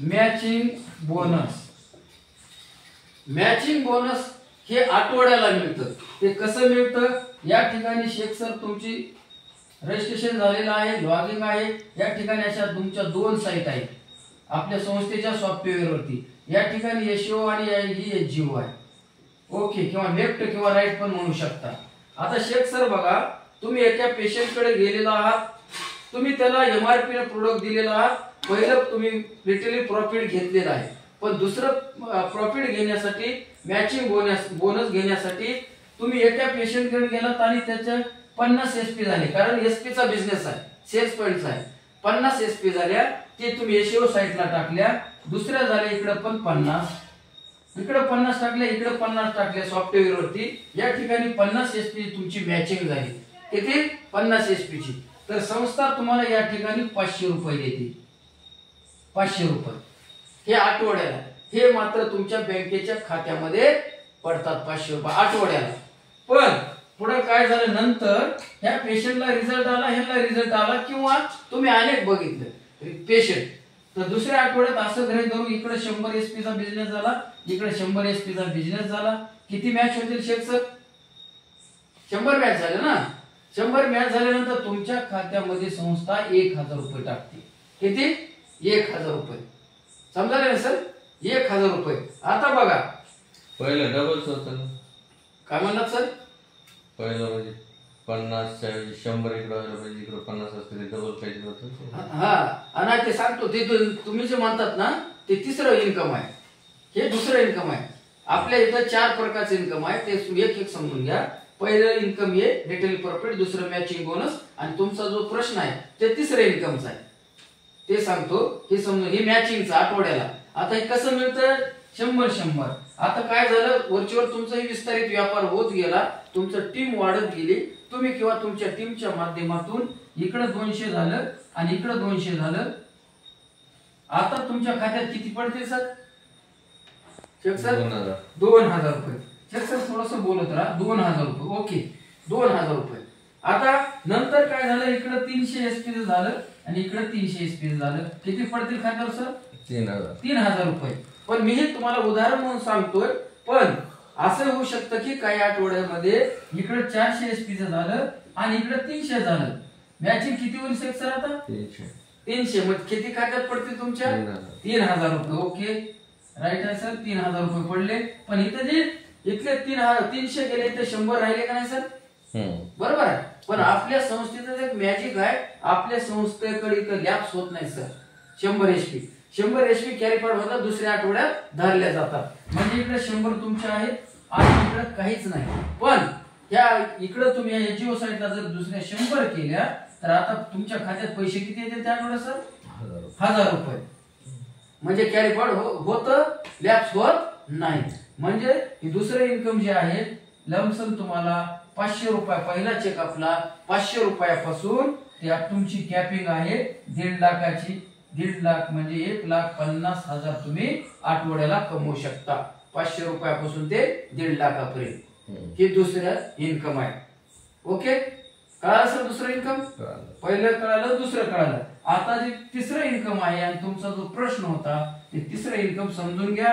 Matching bonus. Matching bonus हे आठवड्याला मिळतं। ते कसं मिळतं? या ठिकाणी शेख सर तुमची रजिस्ट्रेशन झालेलं आहे, लॉगिंग आहे। या ठिकाणी अशा तुमच्या 2 साइट आहेत आपल्या संस्थेच्या सॉफ्टवेअरवरती। या ठिकाणी एसईओ आणि ही एसजीओ आहे, ओके, किंवा लेफ्ट किंवा राईट पण म्हणू शकता। आता शेख सर बघा, तुम्ही एका पेशंटकडे गेलेला आहात, तुम्ही त्याला एमआरपी ने प्रोडक्ट दिलेला आहात, पहिलं तुम्ही रिटेल प्रॉफिट घेतलेला आहे, पण दुसरं प्रॉफिट घेण्यासाठी मॅचिंग बोनस घेण्यासाठी तुम्ही एका पेशंटकडे गेलात आणि त्याचे 50 एसपी झाले, कारण एसपी चा बिझनेस आहे, सेल्स पॉइंट आहे। 50 एसपी झाल्या, ते तुम्ही एसईओ साइटला टाकल्या, दुसऱ्या झाल्या इकडे पण 50, इकडे 50 टाकले, इकडे 50 टाकले सॉफ्टवेअर वरती। या ठिकाणी 50 एसपी तुमची मॅचिंग झाली, किती? 50 एसपी ची। तर संस्था तुम्हाला या ठिकाणी 500 रुपये देते, 500 रुपये हे आठवड्याला। हे मात्र तुमच्या बँकेच्या खात्यामध्ये पडतात 500 रुपये आठवड्याला। पण पुढे काय झालं, नंतर ह्या पेशंटला रिझल्ट आला, ह्याला रिझल्ट आला, किंवा तुम्ही अनेक बघितले पेशंट, तर दुसऱ्या आठवड्यात असं गृहीत धरून इकडे 100 एसपी चा बिझनेस झाला, इकडे 100 एसपी चा बिझनेस झाला। किती मॅच होतील शेख सर? 100 मॅच झाले ना। 100 मॅच झाल्यानंतर तुमच्या खात्यामध्ये संस्था 1000 रुपये टाकते। किती? 1000 रुपये। समजाले ना सर? 1000 रुपये। आता बघा, पहिलं डबल होतं, काय म्हणलात सर? पहिलं म्हणजे 50 100 इकडे आलं म्हणजे इकडे 50 असते, डबल पाहिजे होतं। हा, आणि ते सांगतो, ते तुम्ही जे म्हणतात ना, ते तिसरं इन्कम आहे, हे दुसरं इन्कम आहे। आपल्या इथं 4 प्रकारचे इन्कम आहे, ते एक एक समजून घ्या। पहिलं इन्कम हे रिटेल प्रॉफिट, दुसरं मॅचिंग बोनस, आणि तुमचा जो प्रश्न आहे ते तिसरं इन्कमचा आहे, ते सांगतो। हे समजून, हे मॅचिंगचं आठवड्याला। आता हे कसं मिळतं? 100-100। आता काय झालं, वरचीवर तुमचाही विस्तारित व्यापार होत गेला, तुमचं टीम वाढत गेली, तुम्ही किंवा तुमच्या टीमच्या माध्यमातून इकडे 200 झालं आणि इकडे 200 झालं। आता तुमच्या खात्यात किती पडतील सर? शेख सर 2000 रुपये। शेख सर थोडंसं बोलत राहा, 2000 रुपये, ओके, 2000 रुपये। आता नंतर काय झालं, इकडे 300 एसपी झालं आणि इकडे 300 एसपी झालं, किती पडतील खात्यावर सर? 3000 रुपये। पण मी हे तुम्हाला उदाहरण म्हणून सांगतोय, पण असं होऊ शकतं की काही आठवड्यामध्ये इकडे 400 एसपी झालं आणि इकडे 300 झालं, मॅचिंग किती होईल शेख सर? आता 300, मग किती खात्यात पडतील तुमच्या? 3000 रुपये, ओके, राईट आहे सर, 3000 रुपये पडले। पण इथे जे इथले 300 गेले, इथे 100 राहिले का नाही सर? बरोबर आहे। पण आपल्या संस्थेचं एक मॅजिक आहे, आपल्या संस्थेकडे इथं लॅप्स होत नाही सर। 100 एसपी कॅरी फॉरवर्ड होतात, दुसऱ्या आठवड्यात धरल्या जातात, म्हणजे इकडे 100 तुमच्या आहेत आणि इकडे काहीच नाही। पण या इकडे तुम्ही या एसजीओ साइटला जर दुसऱ्या 100 केल्या, तर आता तुमच्या खात्यात पैसे किती येतील त्या आठवड्यात सर? 1000 रुपये। म्हणजे कॅरी फॉरवर्ड होतं, लॅप्स होत नाही। म्हणजे हे दुसरे इन्कम जे आहे, लमसम तुम्हाला 500 रुपये, पहिला चेक आपला 500 रुपयापासून ते तुमची कॅपिंग आहे 1.5 लाखाची। 1.5 लाख म्हणजे 1,50,000 तुम्ही आठवड्याला कमवू शकता, 500 रुपयापासून ते 1.5 लाखापर्यंत। हे दुसरं इन्कम आहे, ओके, कळालं सर? दुसरं इन्कम पहिलं कळालं, दुसरं कळालं। आता जे तिसरं इन्कम आहे आणि तुमचा जो प्रश्न होता, ते तिसरं इन्कम समजून घ्या।